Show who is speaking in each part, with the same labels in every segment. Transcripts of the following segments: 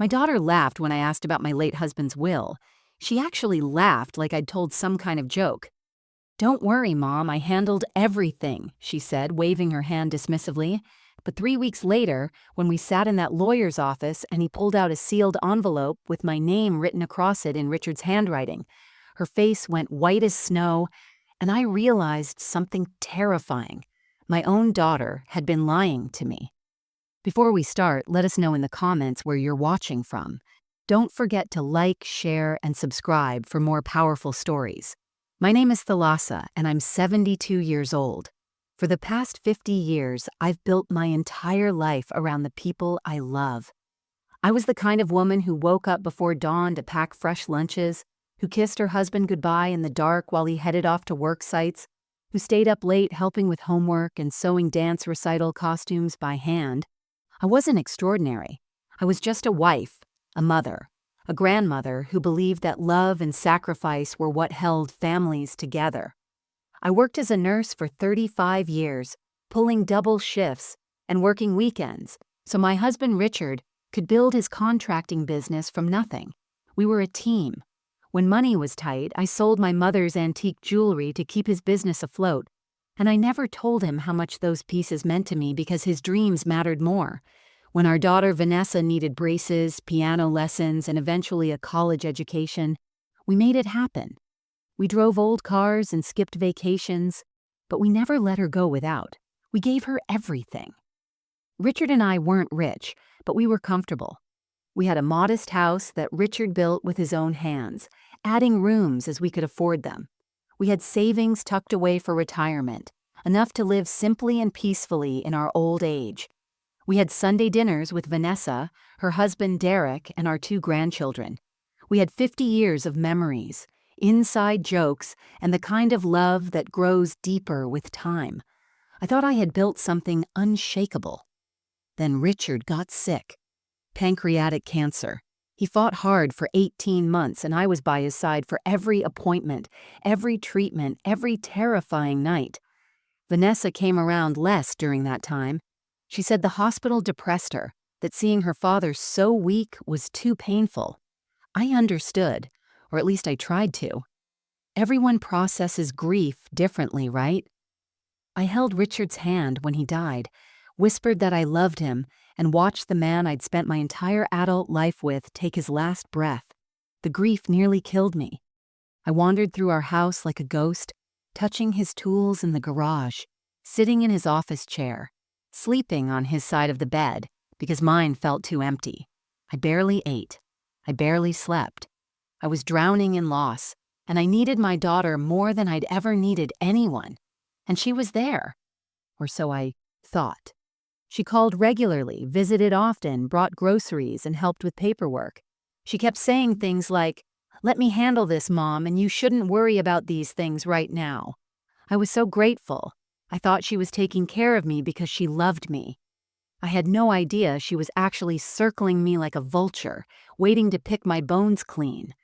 Speaker 1: My daughter laughed when I asked about my late husband's will. She actually laughed like I'd told some kind of joke. "Don't worry, Mom, I handled everything," she said, waving her hand dismissively. But 3 weeks later, when we sat in that lawyer's office and he pulled out a sealed envelope with my name written across it in Richard's handwriting, her face went white as snow, and I realized something terrifying. My own daughter had been lying to me. Before we start, let us know in the comments where you're watching from. Don't forget to like, share, and subscribe for more powerful stories. My name is Thalassa, and I'm 72 years old. For the past 50 years, I've built my entire life around the people I love. I was the kind of woman who woke up before dawn to pack fresh lunches, who kissed her husband goodbye in the dark while he headed off to work sites, who stayed up late helping with homework and sewing dance recital costumes by hand. I wasn't extraordinary. I was just a wife, a mother, a grandmother who believed that love and sacrifice were what held families together. I worked as a nurse for 35 years, pulling double shifts and working weekends, so my husband Richard could build his contracting business from nothing. We were a team. When money was tight, I sold my mother's antique jewelry to keep his business afloat, and I never told him how much those pieces meant to me because his dreams mattered more. When our daughter Vanessa needed braces, piano lessons, and eventually a college education, we made it happen. We drove old cars and skipped vacations, but we never let her go without. We gave her everything. Richard and I weren't rich, but we were comfortable. We had a modest house that Richard built with his own hands, adding rooms as we could afford them. We had savings tucked away for retirement, enough to live simply and peacefully in our old age. We had Sunday dinners with Vanessa, her husband Derek, and our 2 grandchildren. We had 50 years of memories, inside jokes, and the kind of love that grows deeper with time. I thought I had built something unshakable. Then Richard got sick. Pancreatic cancer. He fought hard for 18 months, and I was by his side for every appointment, every treatment, every terrifying night. Vanessa came around less during that time. She said the hospital depressed her, that seeing her father so weak was too painful. I understood, or at least I tried to. Everyone processes grief differently, right? I held Richard's hand when he died, whispered that I loved him, and watched the man I'd spent my entire adult life with take his last breath. The grief nearly killed me. I wandered through our house like a ghost, touching his tools in the garage, sitting in his office chair, sleeping on his side of the bed because mine felt too empty. I barely ate. I barely slept. I was drowning in loss, and I needed my daughter more than I'd ever needed anyone. And she was there. Or so I thought. She called regularly, visited often, brought groceries, and helped with paperwork. She kept saying things like, "Let me handle this, Mom, and you shouldn't worry about these things right now." I was so grateful. I thought she was taking care of me because she loved me. I had no idea she was actually circling me like a vulture, waiting to pick my bones clean.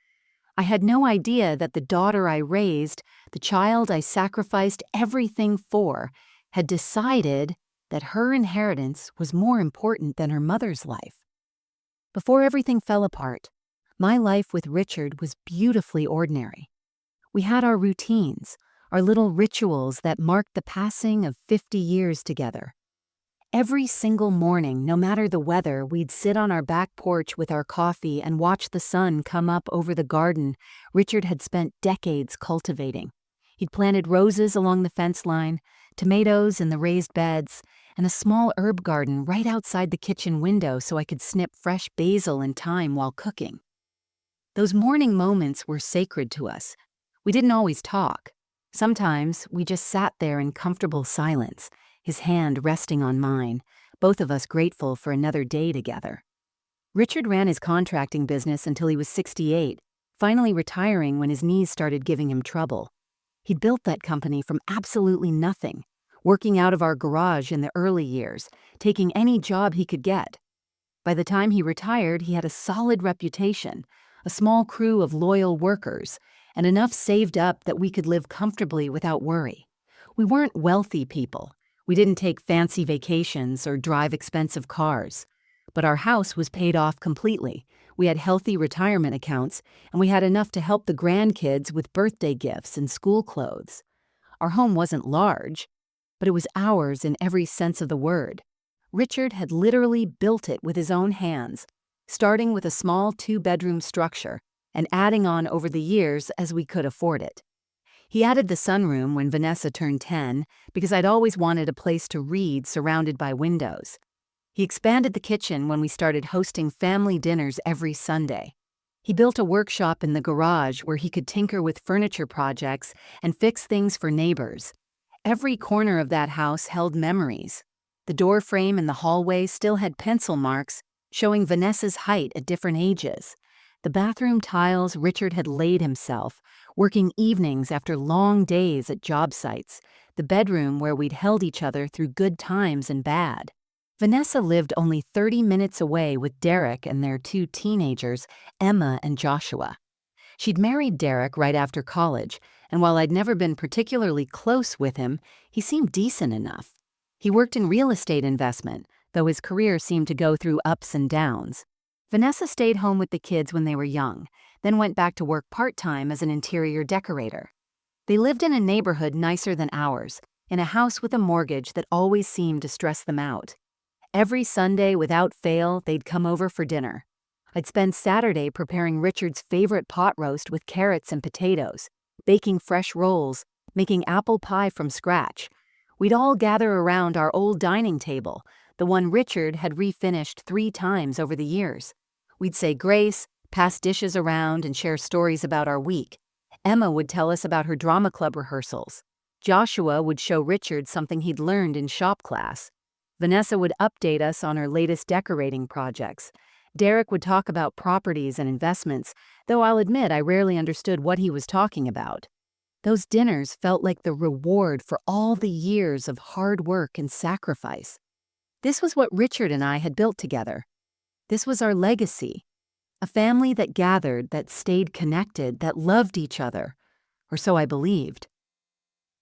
Speaker 1: I had no idea that the daughter I raised, the child I sacrificed everything for, had decided that her inheritance was more important than her mother's life. Before everything fell apart, my life with Richard was beautifully ordinary. We had our routines, our little rituals that marked the passing of 50 years together. Every single morning, no matter the weather, we'd sit on our back porch with our coffee and watch the sun come up over the garden Richard had spent decades cultivating. He'd planted roses along the fence line, tomatoes in the raised beds, and a small herb garden right outside the kitchen window so I could snip fresh basil and thyme while cooking. Those morning moments were sacred to us. We didn't always talk. Sometimes we just sat there in comfortable silence, his hand resting on mine, both of us grateful for another day together. Richard ran his contracting business until he was 68, finally retiring when his knees started giving him trouble. He'd built that company from absolutely nothing, working out of our garage in the early years, taking any job he could get. By the time he retired, he had a solid reputation, a small crew of loyal workers, and enough saved up that we could live comfortably without worry. We weren't wealthy people. We didn't take fancy vacations or drive expensive cars. But our house was paid off completely. We had healthy retirement accounts, and we had enough to help the grandkids with birthday gifts and school clothes. Our home wasn't large, but it was ours in every sense of the word. Richard had literally built it with his own hands, starting with a small 2-bedroom structure and adding on over the years as we could afford it. He added the sunroom when Vanessa turned 10 because I'd always wanted a place to read surrounded by windows. He expanded the kitchen when we started hosting family dinners every Sunday. He built a workshop in the garage where he could tinker with furniture projects and fix things for neighbors. Every corner of that house held memories. The door frame in the hallway still had pencil marks showing Vanessa's height at different ages. The bathroom tiles Richard had laid himself, working evenings after long days at job sites. The bedroom where we'd held each other through good times and bad. Vanessa lived only 30 minutes away with Derek and their 2 teenagers, Emma and Joshua. She'd married Derek right after college, and while I'd never been particularly close with him, he seemed decent enough. He worked in real estate investment, though his career seemed to go through ups and downs. Vanessa stayed home with the kids when they were young, then went back to work part-time as an interior decorator. They lived in a neighborhood nicer than ours, in a house with a mortgage that always seemed to stress them out. Every Sunday, without fail, they'd come over for dinner. I'd spend Saturday preparing Richard's favorite pot roast with carrots and potatoes, baking fresh rolls, making apple pie from scratch. We'd all gather around our old dining table, the one Richard had refinished 3 times over the years. We'd say grace, pass dishes around, and share stories about our week. Emma would tell us about her drama club rehearsals. Joshua would show Richard something he'd learned in shop class. Vanessa would update us on her latest decorating projects. Derek would talk about properties and investments, though I'll admit I rarely understood what he was talking about. Those dinners felt like the reward for all the years of hard work and sacrifice. This was what Richard and I had built together. This was our legacy. A family that gathered, that stayed connected, that loved each other. Or so I believed.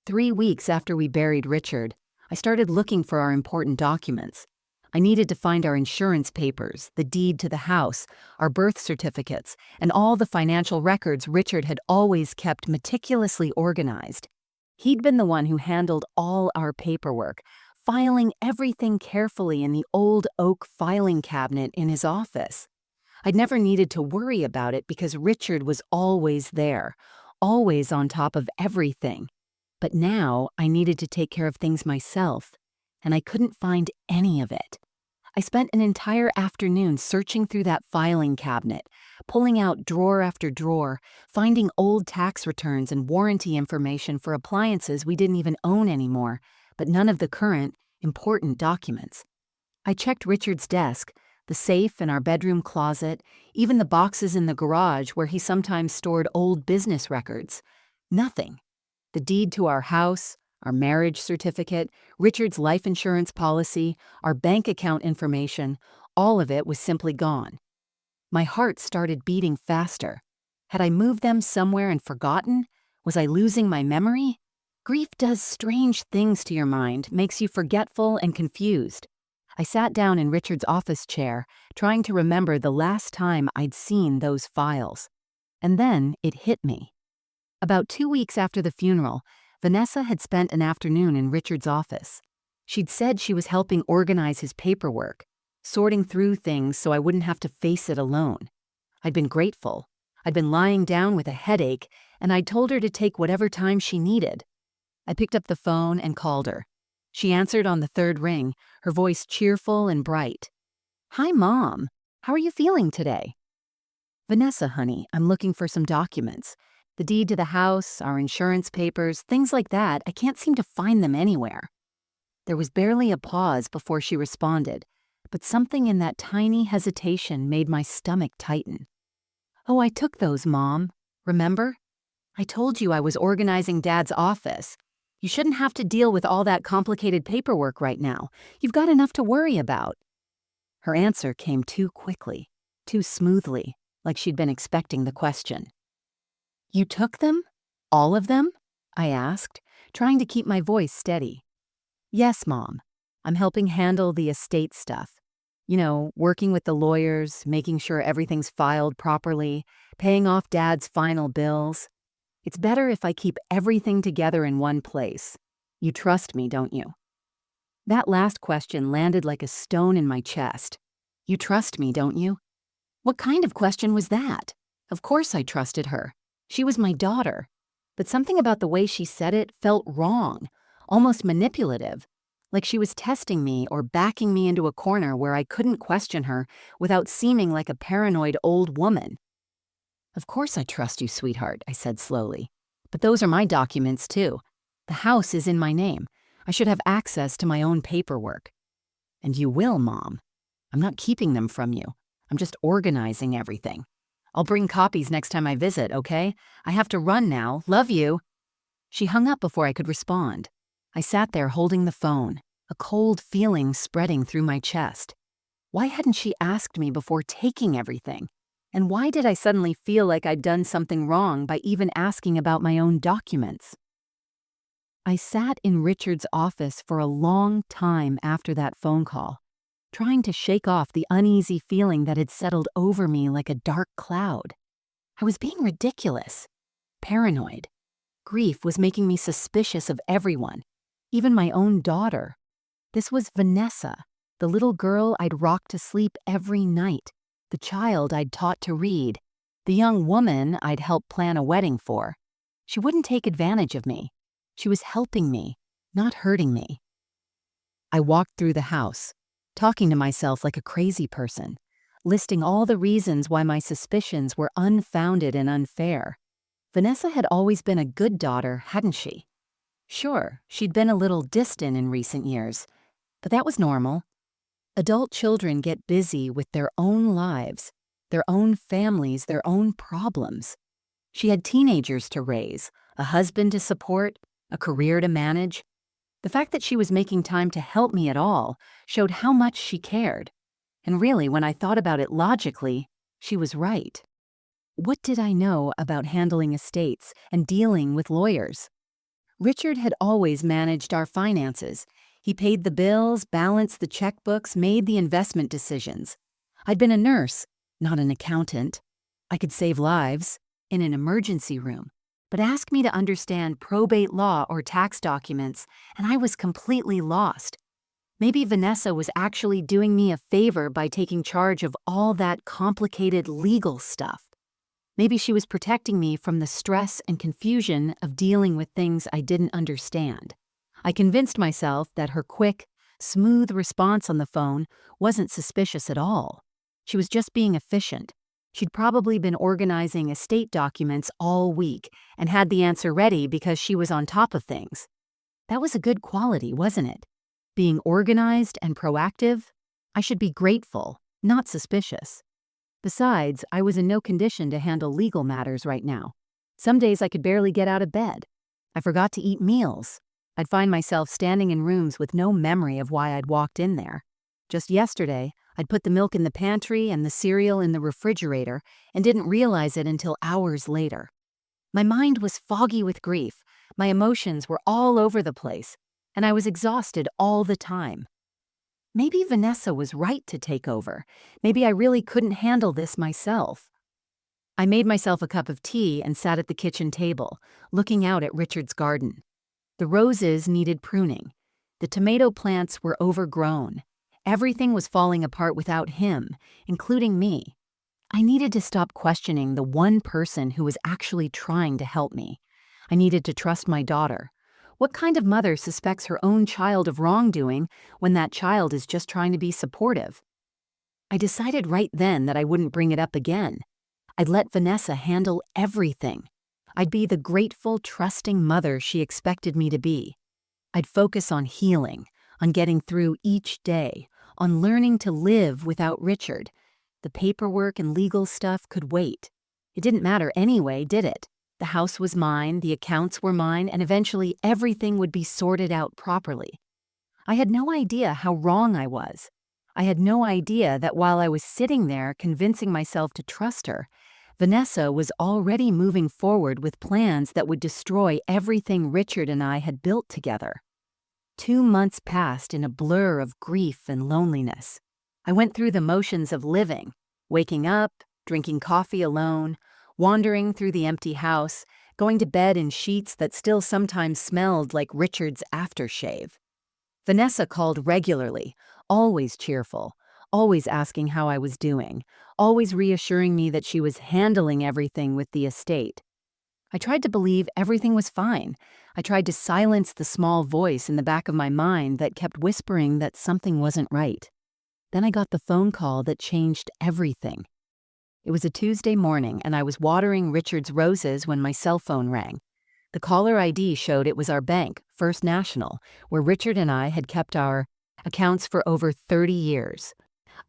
Speaker 1: 3 weeks after we buried Richard, I started looking for our important documents. I needed to find our insurance papers, the deed to the house, our birth certificates, and all the financial records Richard had always kept meticulously organized. He'd been the one who handled all our paperwork, filing everything carefully in the old oak filing cabinet in his office. I'd never needed to worry about it because Richard was always there, always on top of everything. But now I needed to take care of things myself, and I couldn't find any of it. I spent an entire afternoon searching through that filing cabinet, pulling out drawer after drawer, finding old tax returns and warranty information for appliances we didn't even own anymore, but none of the current, important documents. I checked Richard's desk, the safe in our bedroom closet, even the boxes in the garage where he sometimes stored old business records. Nothing. The deed to our house, our marriage certificate, Richard's life insurance policy, our bank account information, all of it was simply gone. My heart started beating faster. Had I moved them somewhere and forgotten? Was I losing my memory? Grief does strange things to your mind, makes you forgetful and confused. I sat down in Richard's office chair, trying to remember the last time I'd seen those files. And then it hit me. About 2 weeks after the funeral, Vanessa had spent an afternoon in Richard's office. She'd said she was helping organize his paperwork, sorting through things so I wouldn't have to face it alone. I'd been grateful. I'd been lying down with a headache, and I'd told her to take whatever time she needed. I picked up the phone and called her. She answered on the 3rd ring, her voice cheerful and bright. "Hi, Mom. How are you feeling today?" "Vanessa, honey, I'm looking for some documents. The deed to the house, our insurance papers, things like that. I can't seem to find them anywhere." There was barely a pause before she responded, but something in that tiny hesitation made my stomach tighten. "Oh, I took those, Mom. Remember? I told you I was organizing Dad's office. You shouldn't have to deal with all that complicated paperwork right now. You've got enough to worry about." Her answer came too quickly, too smoothly, like she'd been expecting the question. "You took them? All of them?" I asked, trying to keep my voice steady. "Yes, Mom. I'm helping handle the estate stuff. Working with the lawyers, making sure everything's filed properly, paying off Dad's final bills. It's better if I keep everything together in one place. You trust me, don't you? That last question landed like a stone in my chest. You trust me, don't you? What kind of question was that? Of course I trusted her. She was my daughter. But something about the way she said it felt wrong, almost manipulative, like she was testing me or backing me into a corner where I couldn't question her without seeming like a paranoid old woman. Of course I trust you, sweetheart, I said slowly. But those are my documents, too. The house is in my name. I should have access to my own paperwork. And you will, Mom. I'm not keeping them from you. I'm just organizing everything. I'll bring copies next time I visit, okay? I have to run now. Love you. She hung up before I could respond. I sat there holding the phone, a cold feeling spreading through my chest. Why hadn't she asked me before taking everything? And why did I suddenly feel like I'd done something wrong by even asking about my own documents? I sat in Richard's office for a long time after that phone call, trying to shake off the uneasy feeling that had settled over me like a dark cloud. I was being ridiculous, paranoid. Grief was making me suspicious of everyone, even my own daughter. This was Vanessa, the little girl I'd rocked to sleep every night, the child I'd taught to read, the young woman I'd helped plan a wedding for. She wouldn't take advantage of me. She was helping me, not hurting me. I walked through the house, talking to myself like a crazy person, listing all the reasons why my suspicions were unfounded and unfair. Vanessa had always been a good daughter, hadn't she? Sure, she'd been a little distant in recent years, but that was normal. Adult children get busy with their own lives, their own families, their own problems. She had teenagers to raise, a husband to support, a career to manage. The fact that she was making time to help me at all showed how much she cared. And really, when I thought about it logically, she was right. What did I know about handling estates and dealing with lawyers? Richard had always managed our finances. He paid the bills, balanced the checkbooks, made the investment decisions. I'd been a nurse, not an accountant. I could save lives in an emergency room. But ask me to understand probate law or tax documents, and I was completely lost. Maybe Vanessa was actually doing me a favor by taking charge of all that complicated legal stuff. Maybe she was protecting me from the stress and confusion of dealing with things I didn't understand. I convinced myself that her quick, smooth response on the phone wasn't suspicious at all. She was just being efficient. She'd probably been organizing estate documents all week and had the answer ready because she was on top of things. That was a good quality, wasn't it? Being organized and proactive? I should be grateful, not suspicious. Besides, I was in no condition to handle legal matters right now. Some days I could barely get out of bed. I forgot to eat meals. I'd find myself standing in rooms with no memory of why I'd walked in there. Just yesterday, I'd put the milk in the pantry and the cereal in the refrigerator and didn't realize it until hours later. My mind was foggy with grief, my emotions were all over the place, and I was exhausted all the time. Maybe Vanessa was right to take over. Maybe I really couldn't handle this myself. I made myself a cup of tea and sat at the kitchen table, looking out at Richard's garden. The roses needed pruning. The tomato plants were overgrown. Everything was falling apart without him, including me. I needed to stop questioning the one person who was actually trying to help me. I needed to trust my daughter. What kind of mother suspects her own child of wrongdoing when that child is just trying to be supportive? I decided right then that I wouldn't bring it up again. I'd let Vanessa handle everything. I'd be the grateful, trusting mother she expected me to be. I'd focus on healing, on getting through each day, on learning to live without Richard. The paperwork and legal stuff could wait. It didn't matter anyway, did it? The house was mine, the accounts were mine, and eventually everything would be sorted out properly. I had no idea how wrong I was. I had no idea that while I was sitting there convincing myself to trust her, Vanessa was already moving forward with plans that would destroy everything Richard and I had built together. 2 months passed in a blur of grief and loneliness. I went through the motions of living, waking up, drinking coffee alone, wandering through the empty house, going to bed in sheets that still sometimes smelled like Richard's aftershave. Vanessa called regularly, always cheerful, always asking how I was doing, always reassuring me that she was handling everything with the estate. I tried to believe everything was fine. I tried to silence the small voice in the back of my mind that kept whispering that something wasn't right. Then I got the phone call that changed everything. It was a Tuesday morning, and I was watering Richard's roses when my cell phone rang. The caller ID showed it was our bank, First National, where Richard and I had kept our accounts for over 30 years.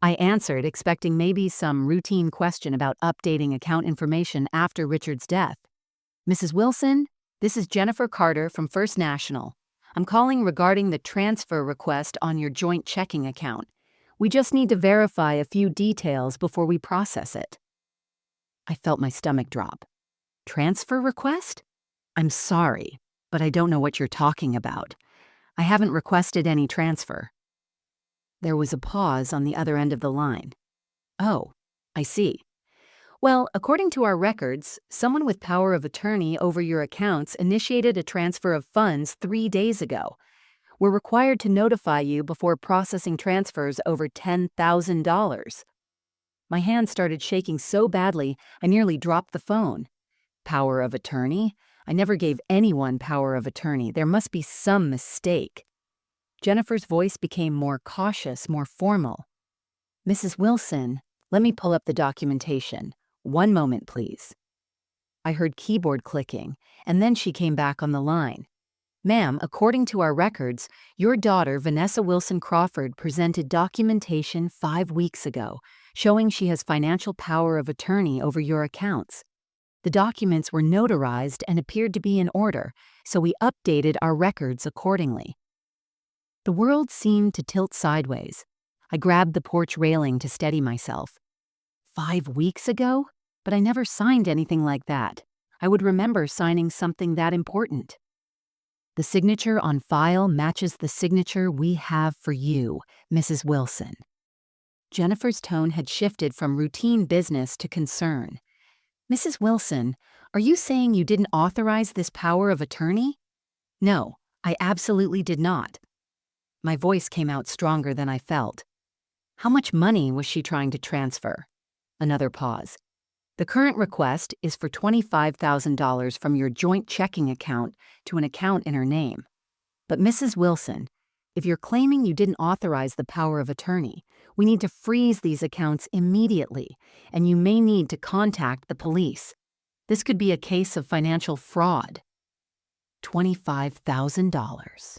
Speaker 1: I answered, expecting maybe some routine question about updating account information after Richard's death. "Mrs. Wilson, this is Jennifer Carter from First National. I'm calling regarding the transfer request on your joint checking account. We just need to verify a few details before we process it." I felt my stomach drop. Transfer request? I'm sorry, but I don't know what you're talking about. I haven't requested any transfer. There was a pause on the other end of the line. Oh, I see. Well, according to our records, someone with power of attorney over your accounts initiated a transfer of funds 3 days ago. We're required to notify you before processing transfers over $10,000. My hand started shaking so badly, I nearly dropped the phone. Power of attorney? I never gave anyone power of attorney. There must be some mistake. Jennifer's voice became more cautious, more formal. "Mrs. Wilson, let me pull up the documentation. One moment, please." I heard keyboard clicking, and then she came back on the line. "Ma'am, according to our records, your daughter, Vanessa Wilson Crawford, presented documentation 5 weeks ago, showing she has financial power of attorney over your accounts. The documents were notarized and appeared to be in order, so we updated our records accordingly." The world seemed to tilt sideways. I grabbed the porch railing to steady myself. 5 weeks ago? But I never signed anything like that. I would remember signing something that important. "The signature on file matches the signature we have for you, Mrs. Wilson." Jennifer's tone had shifted from routine business to concern. "Mrs. Wilson, are you saying you didn't authorize this power of attorney?" "No, I absolutely did not." My voice came out stronger than I felt. How much money was she trying to transfer? Another pause. "The current request is for $25,000 from your joint checking account to an account in her name. But Mrs. Wilson, if you're claiming you didn't authorize the power of attorney, we need to freeze these accounts immediately, and you may need to contact the police. This could be a case of financial fraud." $25,000.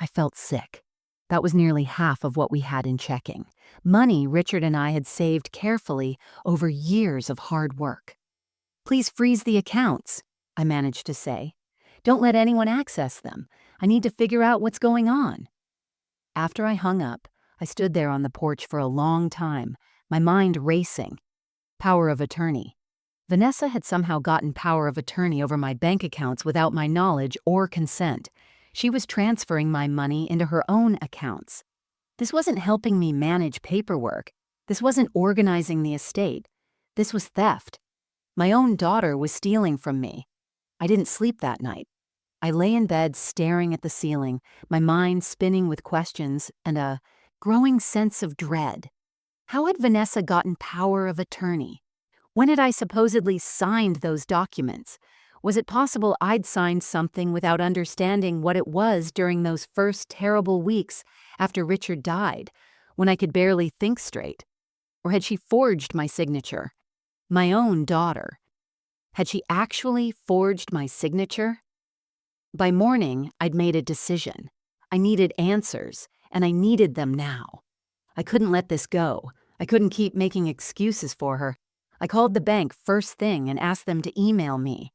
Speaker 1: I felt sick. That was nearly half of what we had in checking. Money Richard and I had saved carefully over years of hard work. "Please freeze the accounts," I managed to say. "Don't let anyone access them. I need to figure out what's going on." After I hung up, I stood there on the porch for a long time, my mind racing. Power of attorney. Vanessa had somehow gotten power of attorney over my bank accounts without my knowledge or consent. She was transferring my money into her own accounts. This wasn't helping me manage paperwork. This wasn't organizing the estate. This was theft. My own daughter was stealing from me. I didn't sleep that night. I lay in bed staring at the ceiling, my mind spinning with questions and a growing sense of dread. How had Vanessa gotten power of attorney? When had I supposedly signed those documents? Was it possible I'd signed something without understanding what it was during those first terrible weeks after Richard died, when I could barely think straight? Or had she forged my signature? My own daughter. Had she actually forged my signature? By morning, I'd made a decision. I needed answers, and I needed them now. I couldn't let this go. I couldn't keep making excuses for her. I called the bank first thing and asked them to email me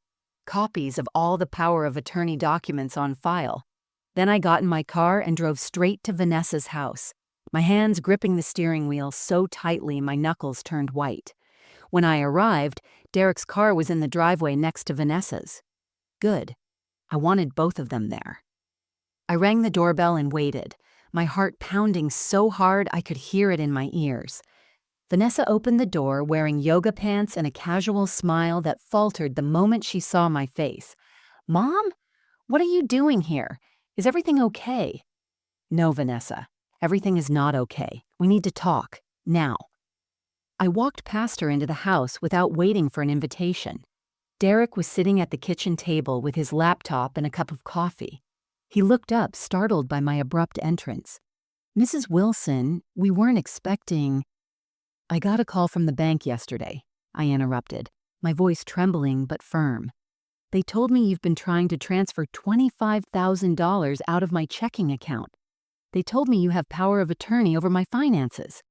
Speaker 1: copies of all the power of attorney documents on file. Then I got in my car and drove straight to Vanessa's house, my hands gripping the steering wheel so tightly my knuckles turned white. When I arrived, Derek's car was in the driveway next to Vanessa's. Good. I wanted both of them there. I rang the doorbell and waited. my heart pounding so hard I could hear it in my ears. Vanessa opened the door wearing yoga pants and a casual smile that faltered the moment she saw my face. "Mom? What are you doing here? Is everything okay?" "No, Vanessa. Everything is not okay. We need to talk. Now." I walked past her into the house without waiting for an invitation. Derek was sitting at the kitchen table with his laptop and a cup of coffee. He looked up, startled by my abrupt entrance. "Mrs. Wilson, we weren't expecting—" "I got a call from the bank yesterday," I interrupted, my voice trembling but firm. "They told me you've been trying to transfer $25,000 out of my checking account. They told me you have power of attorney over my finances."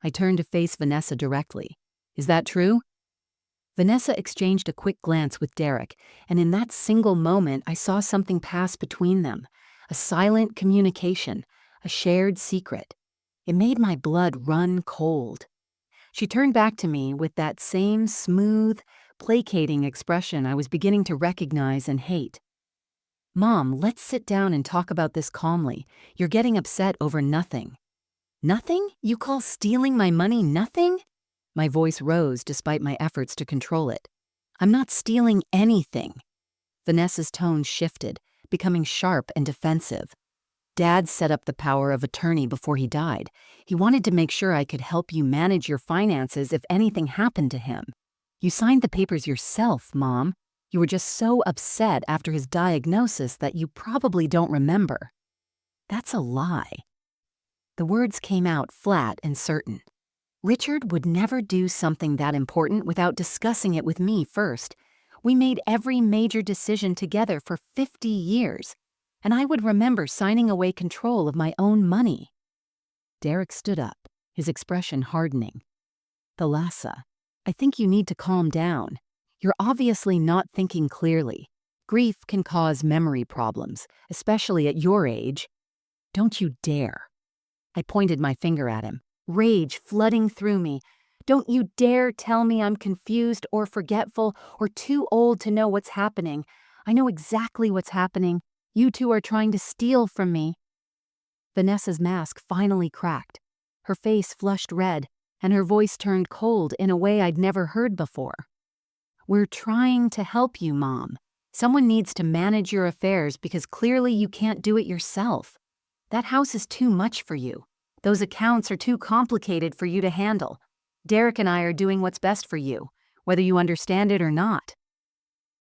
Speaker 1: I turned to face Vanessa directly. "Is that true?" Vanessa exchanged a quick glance with Derek, and in that single moment I saw something pass between them, a silent communication, a shared secret. It made my blood run cold. She turned back to me with that same smooth, placating expression I was beginning to recognize and hate. "Mom, let's sit down and talk about this calmly. You're getting upset over nothing." "Nothing? You call stealing my money nothing?" My voice rose despite my efforts to control it. "I'm not stealing anything." Vanessa's tone shifted, becoming sharp and defensive. "Dad set up the power of attorney before he died. He wanted to make sure I could help you manage your finances if anything happened to him. You signed the papers yourself, Mom. You were just so upset after his diagnosis that you probably don't remember." "That's a lie." The words came out flat and certain. Richard would never do something that important without discussing it with me first. We made every major decision together for 50 years, and I would remember signing away control of my own money. Derek stood up, his expression hardening. "Thalassa, I think you need to calm down. You're obviously not thinking clearly. Grief can cause memory problems, especially at your age." "Don't you dare." I pointed my finger at him, rage flooding through me. "Don't you dare tell me I'm confused or forgetful or too old to know what's happening. I know exactly what's happening. You two are trying to steal from me." Vanessa's mask finally cracked. Her face flushed red, and her voice turned cold in a way I'd never heard before. "We're trying to help you, Mom. Someone needs to manage your affairs because clearly you can't do it yourself. That house is too much for you. Those accounts are too complicated for you to handle. Derek and I are doing what's best for you, whether you understand it or not."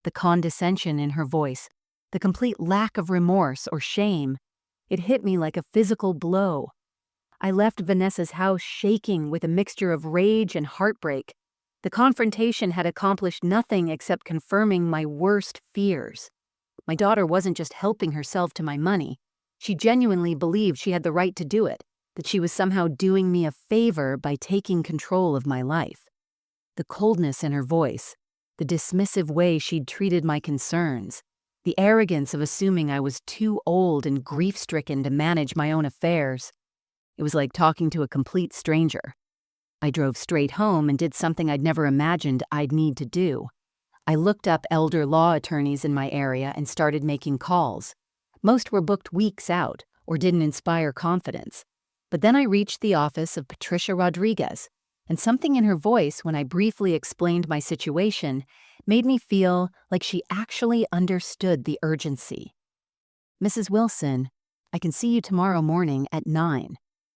Speaker 1: The condescension in her voice, the complete lack of remorse or shame, it hit me like a physical blow. I left Vanessa's house shaking with a mixture of rage and heartbreak. The confrontation had accomplished nothing except confirming my worst fears. My daughter wasn't just helping herself to my money. She genuinely believed she had the right to do it, that she was somehow doing me a favor by taking control of my life. The coldness in her voice, the dismissive way she'd treated my concerns, the arrogance of assuming I was too old and grief-stricken to manage my own affairs. It was like talking to a complete stranger. I drove straight home and did something I'd never imagined I'd need to do. I looked up elder law attorneys in my area and started making calls. Most were booked weeks out or didn't inspire confidence. But then I reached the office of Patricia Rodriguez, and something in her voice when I briefly explained my situation made me feel like she actually understood the urgency. "Mrs. Wilson, I can see you tomorrow morning at 9.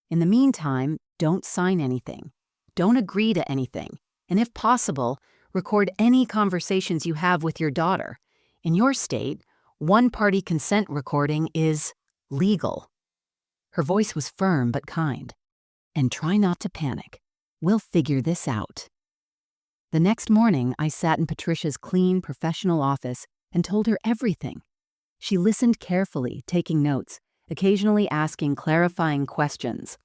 Speaker 1: In the meantime, don't sign anything. Don't agree to anything. And if possible, record any conversations you have with your daughter. In your state, one-party consent recording is legal." Her voice was firm but kind. "And try not to panic. We'll figure this out." The next morning, I sat in Patricia's clean, professional office and told her everything. She listened carefully, taking notes, occasionally asking clarifying questions.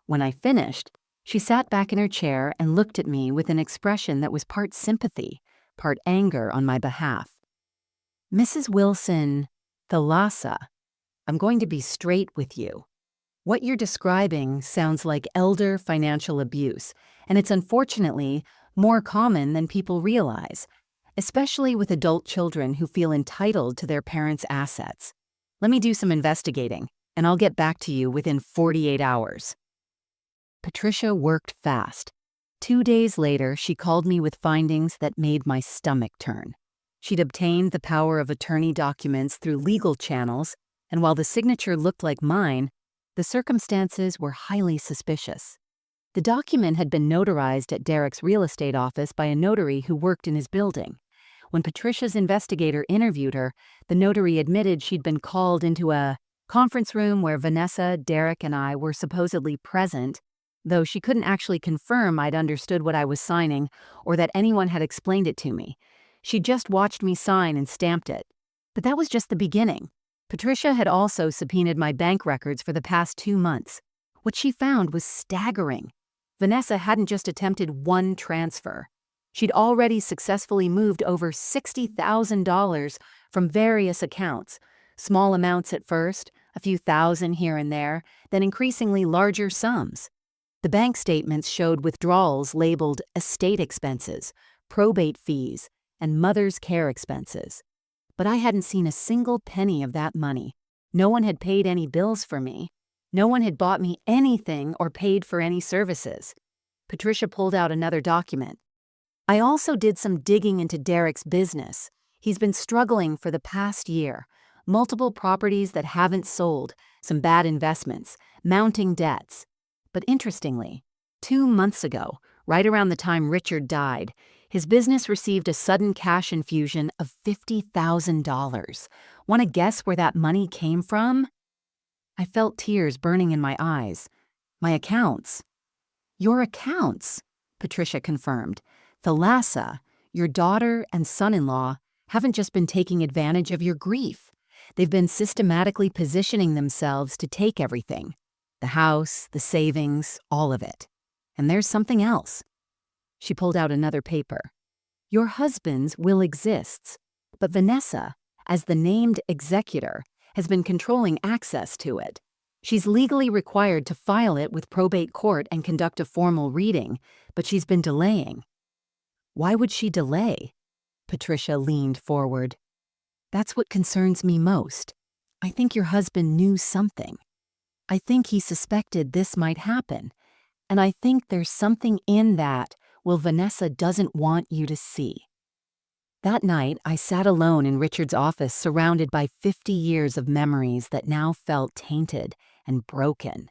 Speaker 1: When I finished, she sat back in her chair and looked at me with an expression that was part sympathy, part anger on my behalf. "Mrs. Wilson, Thalassa, I'm going to be straight with you. What you're describing sounds like elder financial abuse, and it's unfortunately more common than people realize, especially with adult children who feel entitled to their parents' assets. Let me do some investigating. and I'll get back to you within 48 hours. Patricia worked fast. 2 days later, she called me with findings that made my stomach turn. She'd obtained the power of attorney documents through legal channels, and while the signature looked like mine, the circumstances were highly suspicious. The document had been notarized at Derek's real estate office by a notary who worked in his building. When Patricia's investigator interviewed her, the notary admitted she'd been called into a conference room where Vanessa, Derek, and I were supposedly present, though she couldn't actually confirm I'd understood what I was signing or that anyone had explained it to me. She'd just watched me sign and stamped it. But that was just the beginning. Patricia had also subpoenaed my bank records for the past 2 months. What she found was staggering. Vanessa hadn't just attempted one transfer. She'd already successfully moved over $60,000 from various accounts, small amounts at first, a few thousand here and there, then increasingly larger sums. The bank statements showed withdrawals labeled estate expenses, probate fees, and mother's care expenses. But I hadn't seen a single penny of that money. No one had paid any bills for me. No one had bought me anything or paid for any services. Patricia pulled out another document. I also did some digging into Derek's business. He's been struggling for the past year. Multiple properties that haven't sold, some bad investments, mounting debts. But interestingly, 2 months ago, right around the time Richard died, his business received a sudden cash infusion of $50,000. Want to guess where that money came from? I felt tears burning in my eyes. My accounts. Your accounts, Patricia confirmed. Thalassa, your daughter and son-in-law, haven't just been taking advantage of your grief. They've been systematically positioning themselves to take everything. The house, the savings, all of it. And there's something else. She pulled out another paper. Your husband's will exists, but Vanessa, as the named executor, has been controlling access to it. She's legally required to file it with probate court and conduct a formal reading, but she's been delaying. Why would she delay? Patricia leaned forward. That's what concerns me most. I think your husband knew something. I think he suspected this might happen, and I think there's something in that Vanessa doesn't want you to see. That night, I sat alone in Richard's office surrounded by 50 years of memories that now felt tainted and broken.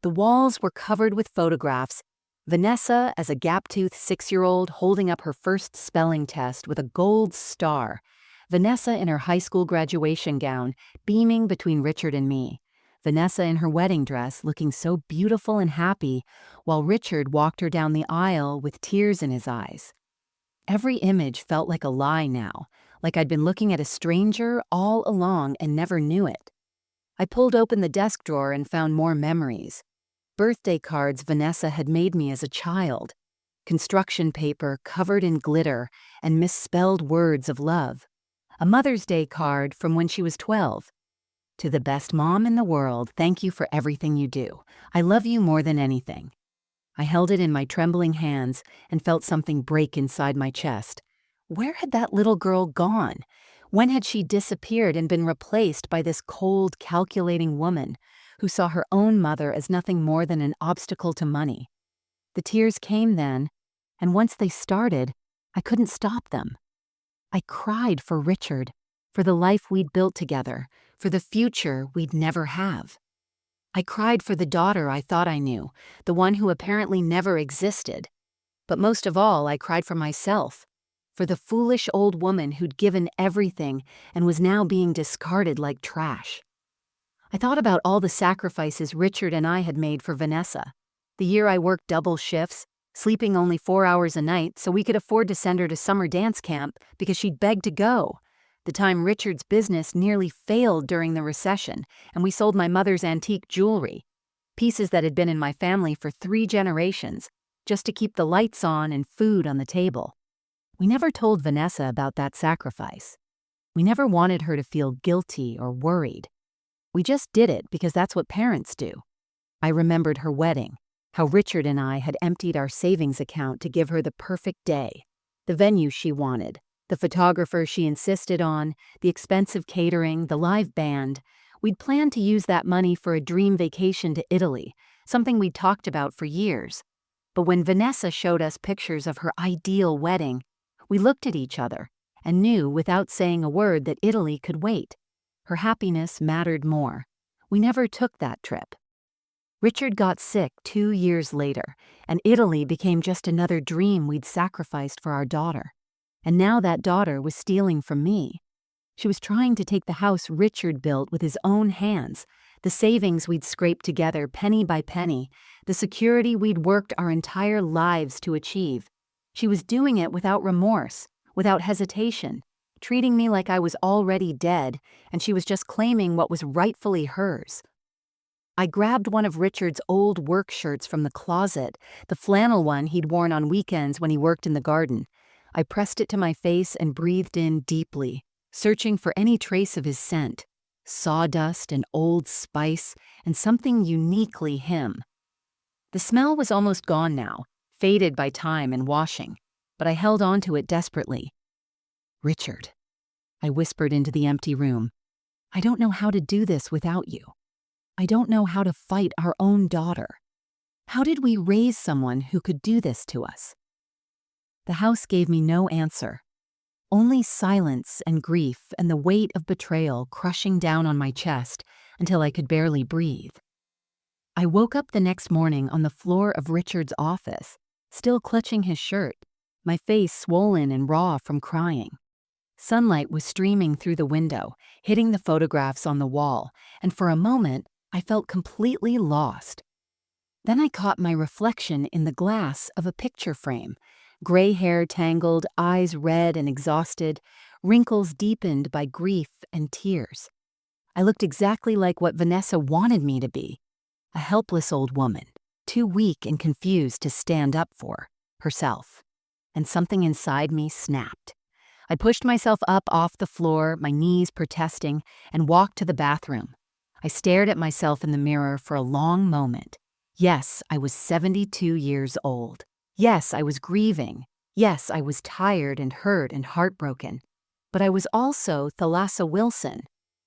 Speaker 1: The walls were covered with photographs. Vanessa as a gap-toothed 6-year-old holding up her first spelling test with a gold star. Vanessa in her high school graduation gown, beaming between Richard and me. Vanessa in her wedding dress looking so beautiful and happy, while Richard walked her down the aisle with tears in his eyes. Every image felt like a lie now, like I'd been looking at a stranger all along and never knew it. I pulled open the desk drawer and found more memories. Birthday cards Vanessa had made me as a child. Construction paper covered in glitter and misspelled words of love. A Mother's Day card from when she was 12. To the best mom in the world, thank you for everything you do. I love you more than anything. I held it in my trembling hands and felt something break inside my chest. Where had that little girl gone? When had she disappeared and been replaced by this cold, calculating woman who saw her own mother as nothing more than an obstacle to money? The tears came then, and once they started, I couldn't stop them. I cried for Richard, for the life we'd built together, for the future we'd never have. I cried for the daughter I thought I knew, the one who apparently never existed. But most of all, I cried for myself, for the foolish old woman who'd given everything and was now being discarded like trash. I thought about all the sacrifices Richard and I had made for Vanessa. The year I worked double shifts, sleeping only 4 hours a night so we could afford to send her to summer dance camp because she'd begged to go. The time Richard's business nearly failed during the recession, and we sold my mother's antique jewelry, pieces that had been in my family for 3 generations, just to keep the lights on and food on the table. We never told Vanessa about that sacrifice. We never wanted her to feel guilty or worried. We just did it because that's what parents do. I remembered her wedding, how Richard and I had emptied our savings account to give her the perfect day, the venue she wanted, the photographer she insisted on, the expensive catering, the live band. We'd planned to use that money for a dream vacation to Italy, something we'd talked about for years. But when Vanessa showed us pictures of her ideal wedding, we looked at each other and knew without saying a word that Italy could wait. Her happiness mattered more. We never took that trip. Richard got sick 2 years later, and Italy became just another dream we'd sacrificed for our daughter. And now that daughter was stealing from me. She was trying to take the house Richard built with his own hands, the savings we'd scraped together penny by penny, the security we'd worked our entire lives to achieve. She was doing it without remorse, without hesitation, treating me like I was already dead, and she was just claiming what was rightfully hers. I grabbed one of Richard's old work shirts from the closet, the flannel one he'd worn on weekends when he worked in the garden. I pressed it to my face and breathed in deeply, searching for any trace of his scent. Sawdust and old spice, and something uniquely him. The smell was almost gone now, faded by time and washing, but I held on to it desperately. "Richard," I whispered into the empty room, "I don't know how to do this without you. I don't know how to fight our own daughter. How did we raise someone who could do this to us?" The house gave me no answer. Only silence and grief and the weight of betrayal crushing down on my chest until I could barely breathe. I woke up the next morning on the floor of Richard's office, still clutching his shirt, my face swollen and raw from crying. Sunlight was streaming through the window, hitting the photographs on the wall, and for a moment, I felt completely lost. Then I caught my reflection in the glass of a picture frame. Gray hair tangled, eyes red and exhausted, wrinkles deepened by grief and tears. I looked exactly like what Vanessa wanted me to be, a helpless old woman, too weak and confused to stand up for herself. And something inside me snapped. I pushed myself up off the floor, my knees protesting, and walked to the bathroom. I stared at myself in the mirror for a long moment. Yes, I was 72 years old. Yes, I was grieving. Yes, I was tired and hurt and heartbroken. But I was also Thalassa Wilson,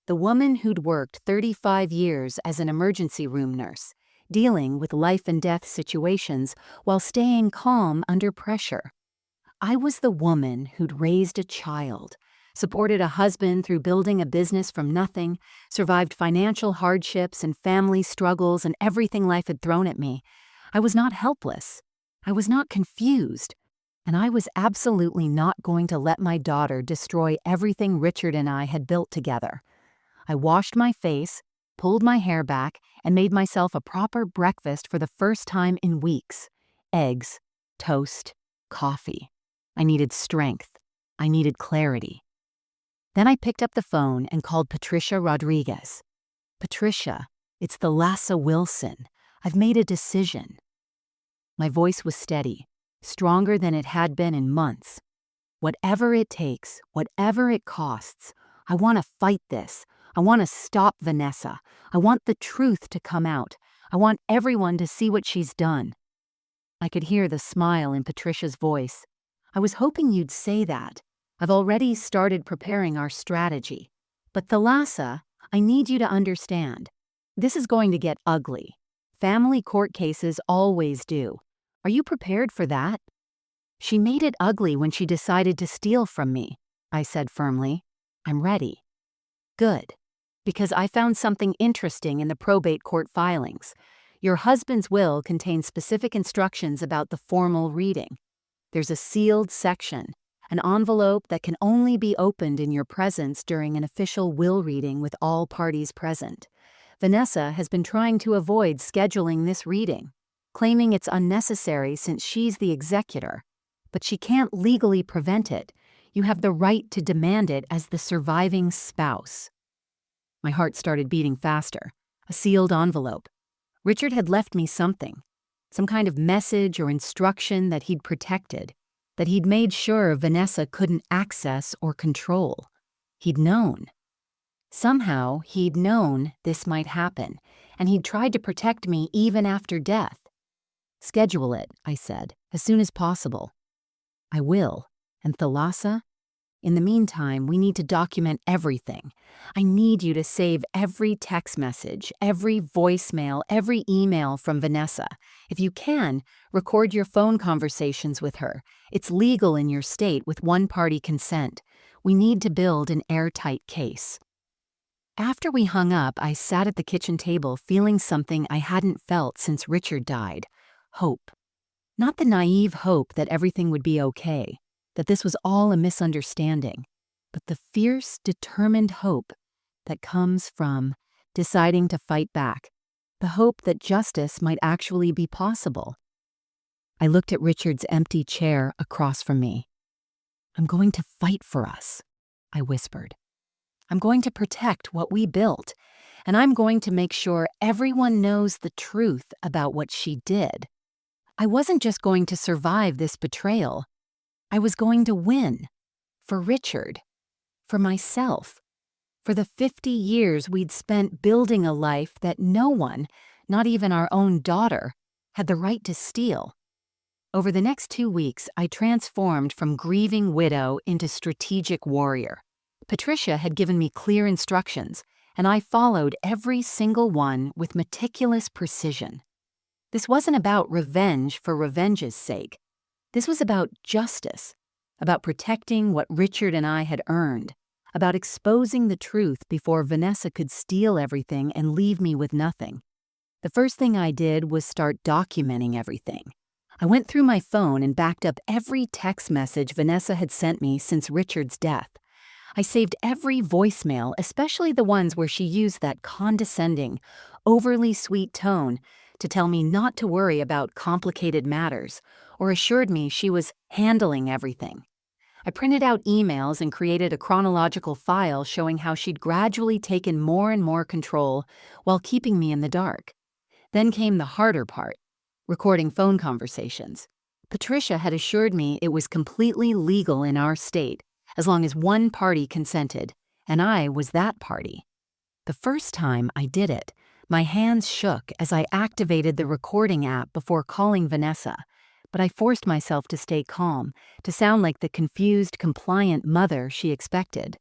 Speaker 1: the woman who'd worked 35 years as an emergency room nurse, dealing with life and death situations while staying calm under pressure. I was the woman who'd raised a child, supported a husband through building a business from nothing, survived financial hardships and family struggles and everything life had thrown at me. I was not helpless. I was not confused, and I was absolutely not going to let my daughter destroy everything Richard and I had built together. I washed my face, pulled my hair back, and made myself a proper breakfast for the first time in weeks. Eggs, toast, coffee. I needed strength. I needed clarity. Then I picked up the phone and called Patricia Rodriguez. "Patricia, it's Thalassa Wilson. I've made a decision." My voice was steady, stronger than it had been in months. "Whatever it takes, whatever it costs, I want to fight this. I want to stop Vanessa. I want the truth to come out. I want everyone to see what she's done." I could hear the smile in Patricia's voice. "I was hoping you'd say that. I've already started preparing our strategy. But Thalassa, I need you to understand. This is going to get ugly. Family court cases always do. Are you prepared for that?" "She made it ugly when she decided to steal from me," I said firmly. "I'm ready." "Good. Because I found something interesting in the probate court filings. Your husband's will contains specific instructions about the formal reading. There's a sealed section, an envelope that can only be opened in your presence during an official will reading with all parties present. Vanessa has been trying to avoid scheduling this reading, claiming it's unnecessary since she's the executor. But she can't legally prevent it. You have the right to demand it as the surviving spouse." My heart started beating faster. A sealed envelope. Richard had left me something. Some kind of message or instruction that he'd protected, that he'd made sure Vanessa couldn't access or control. He'd known. Somehow, he'd known this might happen, and he'd tried to protect me even after death. "Schedule it," I said, "as soon as possible." "I will. And Thalassa, In the meantime, we need to document everything. I need you to save every text message, every voicemail, every email from Vanessa. If you can, record your phone conversations with her. It's legal in your state with one-party consent. We need to build an airtight case." After we hung up, I sat at the kitchen table feeling something I hadn't felt since Richard died. Hope. Not the naive hope that everything would be okay, that this was all a misunderstanding, but the fierce, determined hope that comes from deciding to fight back, the hope that justice might actually be possible. I looked at Richard's empty chair across from me. "I'm going to fight for us," I whispered. "I'm going to protect what we built, and I'm going to make sure everyone knows the truth about what she did. I wasn't just going to survive this betrayal. I was going to win. For Richard. For myself. For the 50 years we'd spent building a life that no one, not even our own daughter, had the right to steal." Over the next 2 weeks, I transformed from grieving widow into strategic warrior. Patricia had given me clear instructions, and I followed every single one with meticulous precision. This wasn't about revenge for revenge's sake. This was about justice, about protecting what Richard and I had earned, about exposing the truth before Vanessa could steal everything and leave me with nothing. The first thing I did was start documenting everything. I went through my phone and backed up every text message Vanessa had sent me since Richard's death. I saved every voicemail, especially the ones where she used that condescending, overly sweet tone to tell me not to worry about complicated matters, or assured me she was handling everything. I printed out emails and created a chronological file showing how she'd gradually taken more and more control while keeping me in the dark. Then came the harder part, recording phone conversations. Patricia had assured me it was completely legal in our state, as long as one party consented, and I was that party. The first time I did it, my hands shook as I activated the recording app before calling Vanessa, but I forced myself to stay calm, to sound like the confused, compliant mother she expected.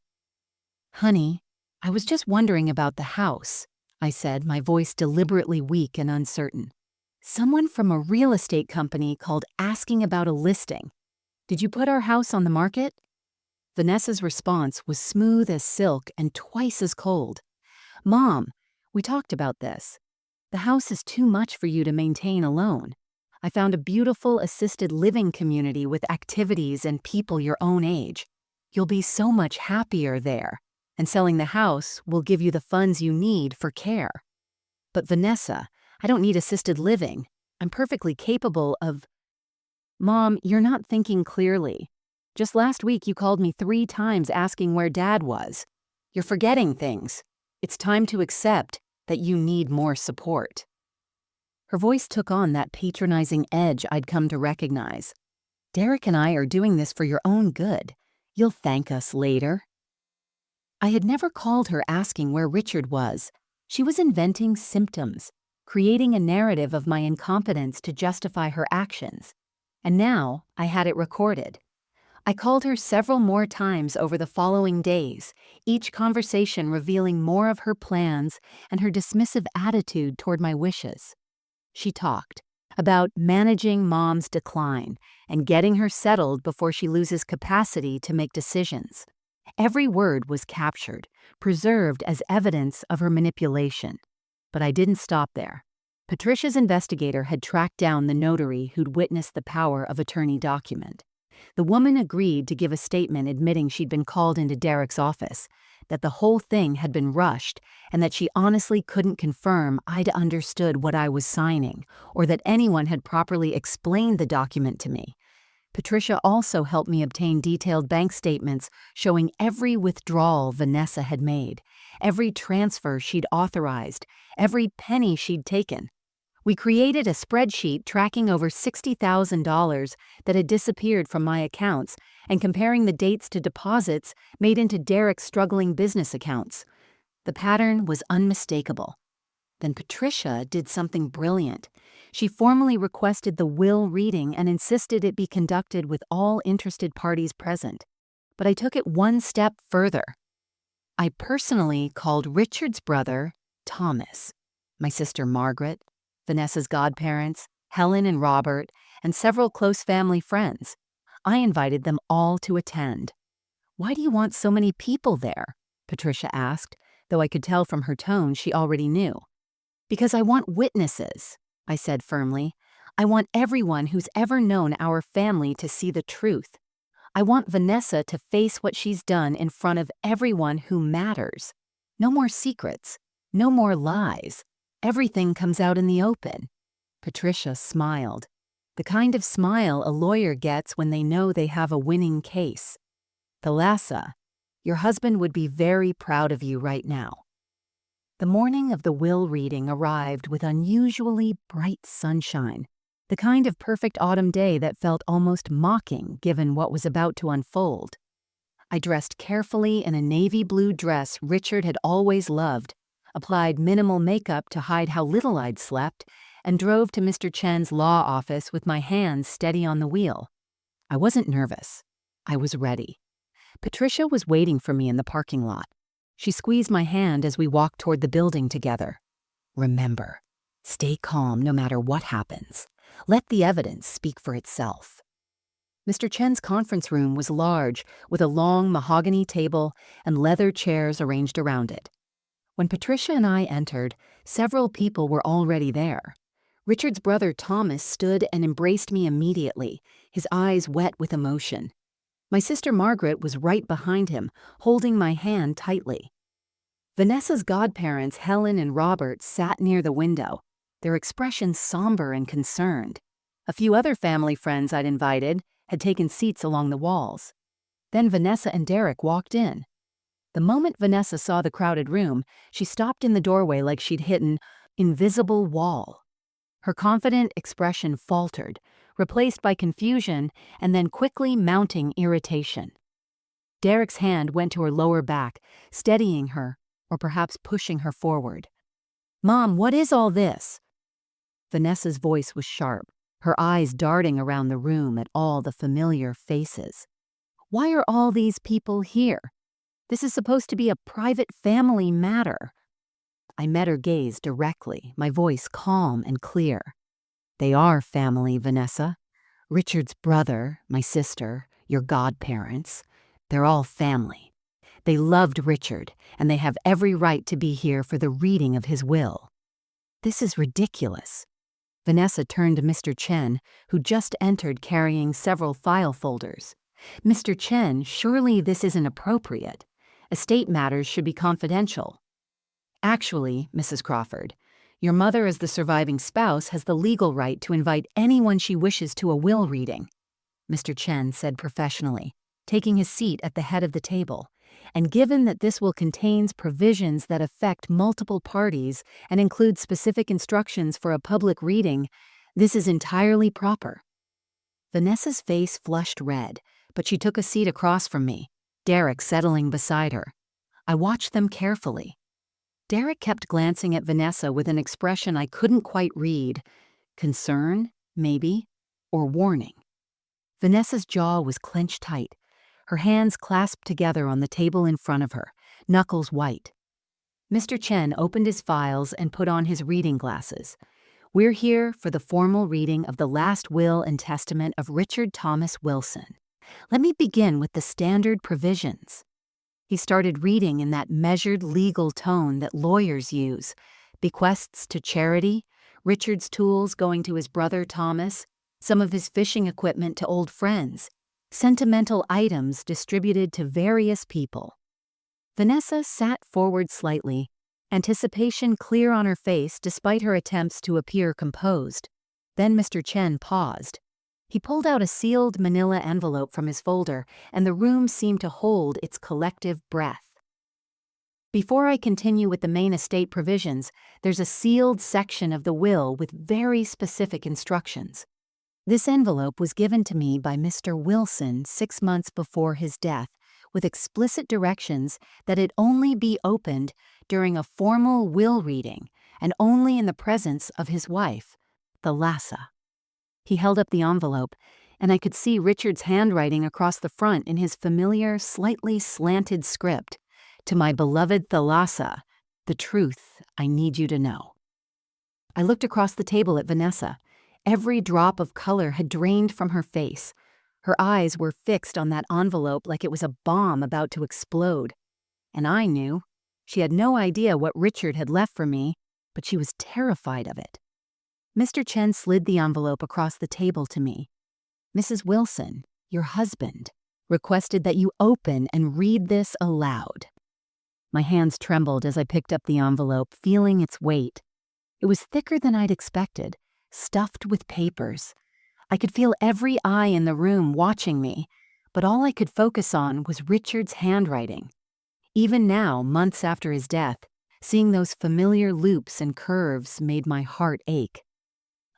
Speaker 1: "Honey, I was just wondering about the house," I said, my voice deliberately weak and uncertain. "Someone from a real estate company called asking about a listing. Did you put our house on the market?" Vanessa's response was smooth as silk and twice as cold. "Mom, we talked about this. The house is too much for you to maintain alone. I found a beautiful assisted living community with activities and people your own age. You'll be so much happier there, and selling the house will give you the funds you need for care." "But Vanessa, I don't need assisted living. I'm perfectly capable of—" "Mom, you're not thinking clearly. Just last week you called me 3 times asking where Dad was. You're forgetting things. It's time to accept that you need more support." Her voice took on that patronizing edge I'd come to recognize. "Derek and I are doing this for your own good. You'll thank us later." I had never called her asking where Richard was. She was inventing symptoms, creating a narrative of my incompetence to justify her actions. And now I had it recorded. I called her several more times over the following days, each conversation revealing more of her plans and her dismissive attitude toward my wishes. She talked about managing Mom's decline and getting her settled before she loses capacity to make decisions. Every word was captured, preserved as evidence of her manipulation. But I didn't stop there. Patricia's investigator had tracked down the notary who'd witnessed the power of attorney document. The woman agreed to give a statement admitting she'd been called into Derek's office, that the whole thing had been rushed, and that she honestly couldn't confirm I'd understood what I was signing, or that anyone had properly explained the document to me. Patricia also helped me obtain detailed bank statements showing every withdrawal Vanessa had made, every transfer she'd authorized, every penny she'd taken. We created a spreadsheet tracking over $60,000 that had disappeared from my accounts and comparing the dates to deposits made into Derek's struggling business accounts. The pattern was unmistakable. Then Patricia did something brilliant. She formally requested the will reading and insisted it be conducted with all interested parties present. but I took it one step further. I personally called Richard's brother, Thomas, my sister Margaret, Vanessa's godparents, Helen and Robert, and several close family friends. I invited them all to attend. "Why do you want so many people there?" Patricia asked, though I could tell from her tone she already knew. "Because I want witnesses," I said firmly. "I want everyone who's ever known our family to see the truth. I want Vanessa to face what she's done in front of everyone who matters. No more secrets. No more lies. Everything comes out in the open." Patricia smiled. The kind of smile a lawyer gets when they know they have a winning case. "Thalassa, your husband would be very proud of you right now." The morning of the will reading arrived with unusually bright sunshine, the kind of perfect autumn day that felt almost mocking given what was about to unfold. I dressed carefully in a navy blue dress Richard had always loved, applied minimal makeup to hide how little I'd slept, and drove to Mr. Chen's law office with my hands steady on the wheel. I wasn't nervous. I was ready. Patricia was waiting for me in the parking lot. She squeezed my hand as we walked toward the building together. "Remember, stay calm no matter what happens. Let the evidence speak for itself." Mr. Chen's conference room was large, with a long mahogany table and leather chairs arranged around it. When Patricia and I entered, several people were already there. Richard's brother Thomas stood and embraced me immediately, his eyes wet with emotion. My sister Margaret was right behind him, holding my hand tightly. Vanessa's godparents, Helen and Robert, sat near the window, their expressions somber and concerned. A few other family friends I'd invited had taken seats along the walls. Then Vanessa and Derek walked in. The moment Vanessa saw the crowded room, she stopped in the doorway like she'd hit an invisible wall. Her confident expression faltered, replaced by confusion and then quickly mounting irritation. Derek's hand went to her lower back, steadying her, or perhaps pushing her forward. "Mom, what is all this?" Vanessa's voice was sharp, her eyes darting around the room at all the familiar faces. "Why are all these people here? This is supposed to be a private family matter." I met her gaze directly, my voice calm and clear. "They are family, Vanessa. Richard's brother, my sister, your godparents, they're all family. They loved Richard, and they have every right to be here for the reading of his will." "This is ridiculous." Vanessa turned to Mr. Chen, who just entered carrying several file folders. "Mr. Chen, surely this isn't appropriate. Estate matters should be confidential." "Actually, Mrs. Crawford, your mother as the surviving spouse has the legal right to invite anyone she wishes to a will reading," Mr. Chen said professionally, taking his seat at the head of the table. "And given that this will contains provisions that affect multiple parties and include specific instructions for a public reading, this is entirely proper." Vanessa's face flushed red, but she took a seat across from me, Derek settling beside her. I watched them carefully. Derek kept glancing at Vanessa with an expression I couldn't quite read. Concern, maybe, or warning. Vanessa's jaw was clenched tight, her hands clasped together on the table in front of her, knuckles white. Mr. Chen opened his files and put on his reading glasses. "We're here for the formal reading of the last will and testament of Richard Thomas Wilson. Let me begin with the standard provisions." He started reading in that measured legal tone that lawyers use. Bequests to charity, Richard's tools going to his brother Thomas, some of his fishing equipment to old friends, sentimental items distributed to various people. Vanessa sat forward slightly, anticipation clear on her face despite her attempts to appear composed. Then Mr. Chen paused. He pulled out a sealed manila envelope from his folder, and the room seemed to hold its collective breath. "Before I continue with the main estate provisions, there's a sealed section of the will with very specific instructions. This envelope was given to me by Mr. Wilson 6 months before his death, with explicit directions that it only be opened during a formal will reading and only in the presence of his wife, Thalassa." He held up the envelope. and I could see Richard's handwriting across the front in his familiar, slightly slanted script. To my beloved Thalassa, the truth I need you to know. I looked across the table at Vanessa. Every drop of color had drained from her face. Her eyes were fixed on that envelope like it was a bomb about to explode. And I knew. She had no idea what Richard had left for me, but she was terrified of it. Mr. Chen slid the envelope across the table to me. Mrs. Wilson, your husband, requested that you open and read this aloud. My hands trembled as I picked up the envelope, feeling its weight. It was thicker than I'd expected, stuffed with papers. I could feel every eye in the room watching me, but all I could focus on was Richard's handwriting. Even now, months after his death, seeing those familiar loops and curves made my heart ache.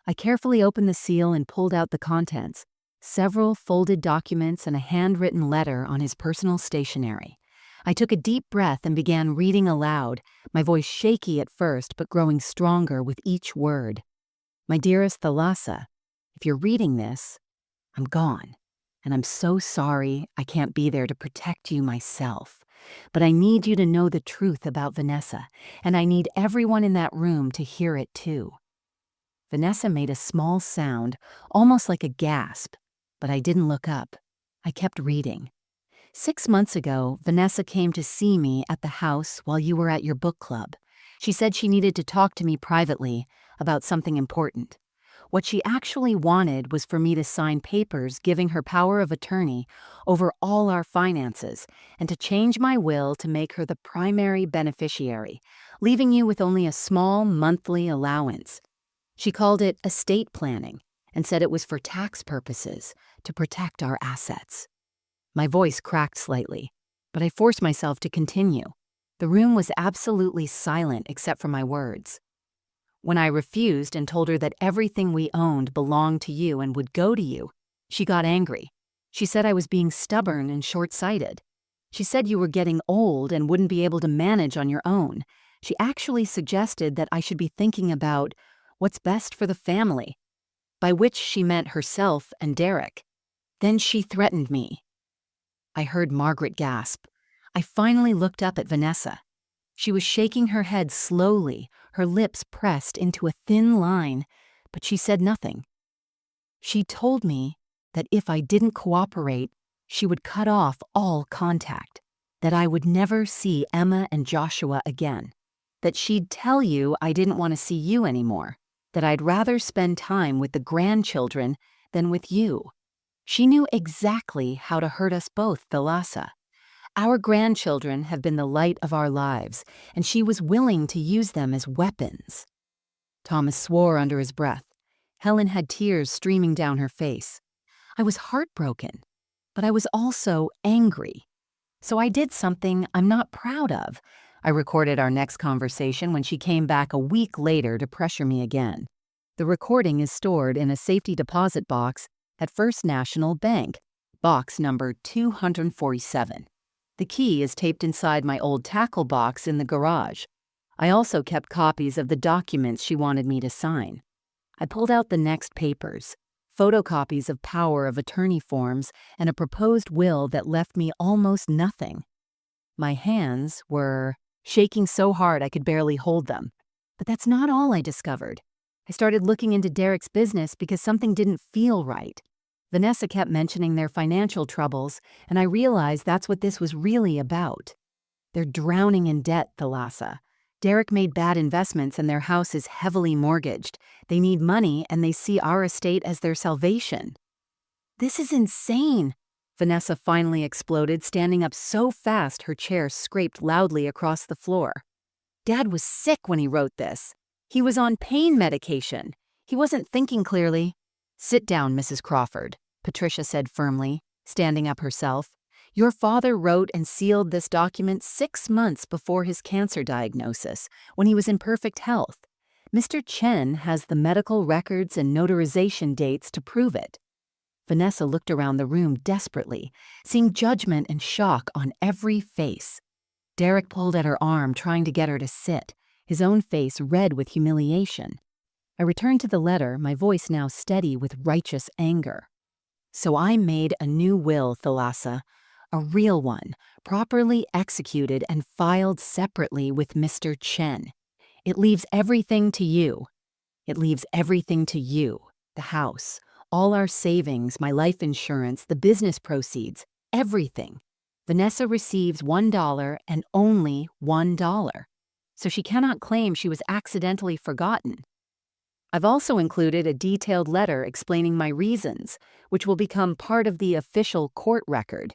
Speaker 1: I carefully opened the seal and pulled out the contents, several folded documents and a handwritten letter on his personal stationery. I took a deep breath and began reading aloud, my voice shaky at first but growing stronger with each word. My dearest Thalassa, if you're reading this, I'm gone, and I'm so sorry I can't be there to protect you myself. But I need you to know the truth about Vanessa, and I need everyone in that room to hear it too. Vanessa made a small sound, almost like a gasp, but I didn't look up. I kept reading. 6 months ago, Vanessa came to see me at the house while you were at your book club. She said she needed to talk to me privately about something important. What she actually wanted was for me to sign papers giving her power of attorney over all our finances and to change my will to make her the primary beneficiary, leaving you with only a small monthly allowance. She called it estate planning and said it was for tax purposes to protect our assets. My voice cracked slightly, but I forced myself to continue. The room was absolutely silent except for my words. When I refused and told her that everything we owned belonged to you and would go to you, she got angry. She said I was being stubborn and short-sighted. She said you were getting old and wouldn't be able to manage on your own. She actually suggested that I should be thinking about what's best for the family, by which she meant herself and Derek. Then she threatened me. I heard Margaret gasp. I finally looked up at Vanessa. She was shaking her head slowly, her lips pressed into a thin line, but she said nothing. She told me that if I didn't cooperate, she would cut off all contact, that I would never see Emma and Joshua again, that she'd tell you I didn't want to see you anymore, that I'd rather spend time with the grandchildren than with you. She knew exactly how to hurt us both, Thalassa. Our grandchildren have been the light of our lives, and she was willing to use them as weapons. Thomas swore under his breath. Helen had tears streaming down her face. I was heartbroken, but I was also angry. So I did something I'm not proud of. I recorded our next conversation when she came back a week later to pressure me again. The recording is stored in a safety deposit box at First National Bank, box number 247. The key is taped inside my old tackle box in the garage. I also kept copies of the documents she wanted me to sign. I pulled out the next papers, photocopies of power of attorney forms and a proposed will that left me almost nothing. My hands were shaking so hard I could barely hold them. But that's not all I discovered. I started looking into Derek's business because something didn't feel right. Vanessa kept mentioning their financial troubles, and I realized that's what this was really about. They're drowning in debt, Thalassa. Derek made bad investments and their house is heavily mortgaged. They need money and they see our estate as their salvation. This is insane, Vanessa finally exploded, standing up so fast her chair scraped loudly across the floor. Dad was sick when he wrote this. He was on pain medication. He wasn't thinking clearly. Sit down, Mrs. Crawford, Patricia said firmly, standing up herself. Your father wrote and sealed this document 6 months before his cancer diagnosis, when he was in perfect health. Mr. Chen has the medical records and notarization dates to prove it. Vanessa looked around the room desperately, seeing judgment and shock on every face. Derek pulled at her arm, trying to get her to sit, his own face red with humiliation. I returned to the letter, my voice now steady with righteous anger. So I made a new will, Thalassa, a real one, properly executed and filed separately with Mr. Chen. It leaves everything to you. It leaves everything to you. The house, all our savings, my life insurance, the business proceeds, everything. Vanessa receives $1 and only $1. So she cannot claim she was accidentally forgotten. I've also included a detailed letter explaining my reasons, which will become part of the official court record.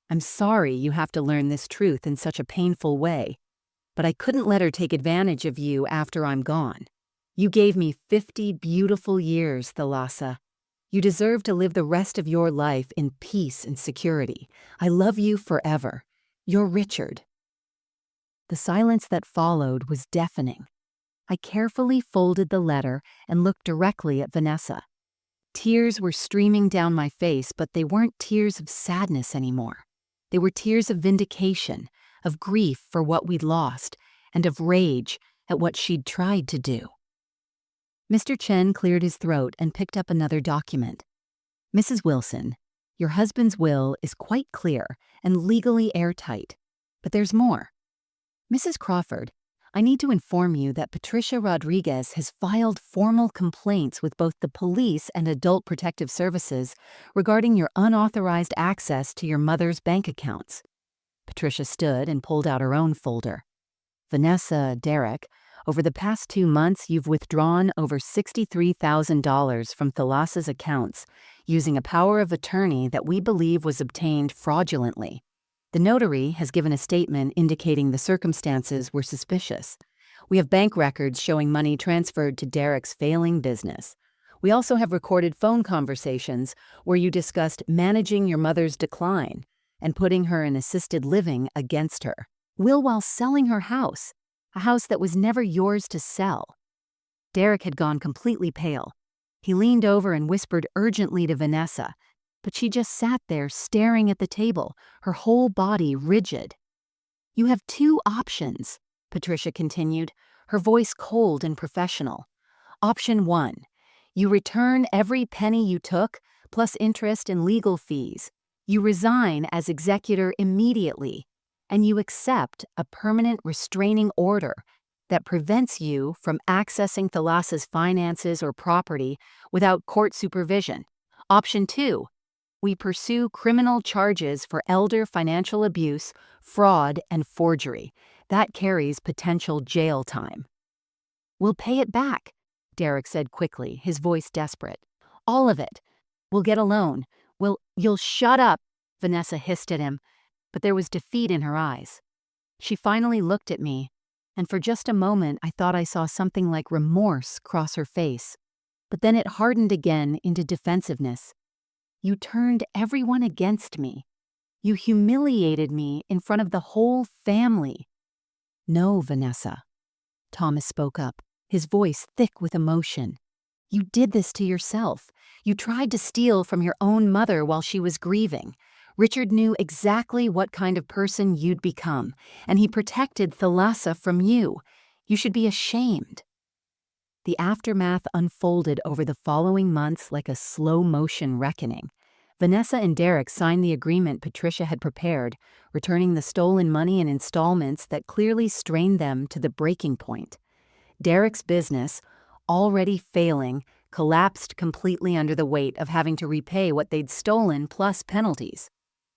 Speaker 1: I'm sorry you have to learn this truth in such a painful way, but I couldn't let her take advantage of you after I'm gone. You gave me 50 beautiful years, Thalassa. You deserve to live the rest of your life in peace and security. I love you forever. You're Richard. The silence that followed was deafening. I carefully folded the letter and looked directly at Vanessa. Tears were streaming down my face, but they weren't tears of sadness anymore. They were tears of vindication, of grief for what we'd lost, and of rage at what she'd tried to do. Mr. Chen cleared his throat and picked up another document. Mrs. Wilson, your husband's will is quite clear and legally airtight, but there's more. Mrs. Crawford, I need to inform you that Patricia Rodriguez has filed formal complaints with both the police and Adult Protective Services regarding your unauthorized access to your mother's bank accounts. Patricia stood and pulled out her own folder. Vanessa, Derek, over the past 2 months you've withdrawn over $63,000 from Thalassa's accounts using a power of attorney that we believe was obtained fraudulently. The notary has given a statement indicating the circumstances were suspicious. We have bank records showing money transferred to Derek's failing business. We also have recorded phone conversations where you discussed managing your mother's decline and putting her in assisted living against her. Will while selling her house, a house that was never yours to sell. Derek had gone completely pale. He leaned over and whispered urgently to Vanessa, but she just sat there staring at the table, her whole body rigid. You have 2 options, Patricia continued, her voice cold and professional. Option 1, you return every penny you took, plus interest and legal fees. You resign as executor immediately, and you accept a permanent restraining order that prevents you from accessing Thalassa's finances or property without court supervision. Option 2, we pursue criminal charges for elder financial abuse, fraud, and forgery. That carries potential jail time. We'll pay it back, Derek said quickly, his voice desperate. All of it. We'll get a loan. You'll shut up, Vanessa hissed at him, but there was defeat in her eyes. She finally looked at me, and for just a moment I thought I saw something like remorse cross her face. But then it hardened again into defensiveness. You turned everyone against me. You humiliated me in front of the whole family. No, Vanessa. Thomas spoke up, his voice thick with emotion. You did this to yourself. You tried to steal from your own mother while she was grieving. Richard knew exactly what kind of person you'd become, and he protected Thalassa from you. You should be ashamed. The aftermath unfolded over the following months like a slow-motion reckoning. Vanessa and Derek signed the agreement Patricia had prepared, returning the stolen money in installments that clearly strained them to the breaking point. Derek's business, already failing, collapsed completely under the weight of having to repay what they'd stolen plus penalties.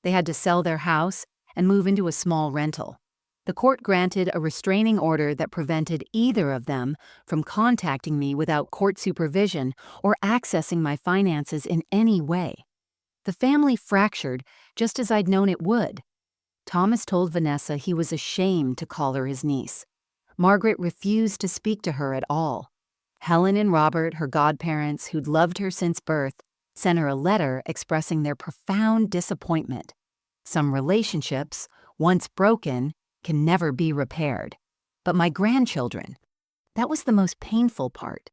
Speaker 1: They had to sell their house and move into a small rental. The court granted a restraining order that prevented either of them from contacting me without court supervision or accessing my finances in any way. The family fractured just as I'd known it would. Thomas told Vanessa he was ashamed to call her his niece. Margaret refused to speak to her at all. Helen and Robert, her godparents, who'd loved her since birth, sent her a letter expressing their profound disappointment. Some relationships, once broken, can never be repaired. But my grandchildren, that was the most painful part.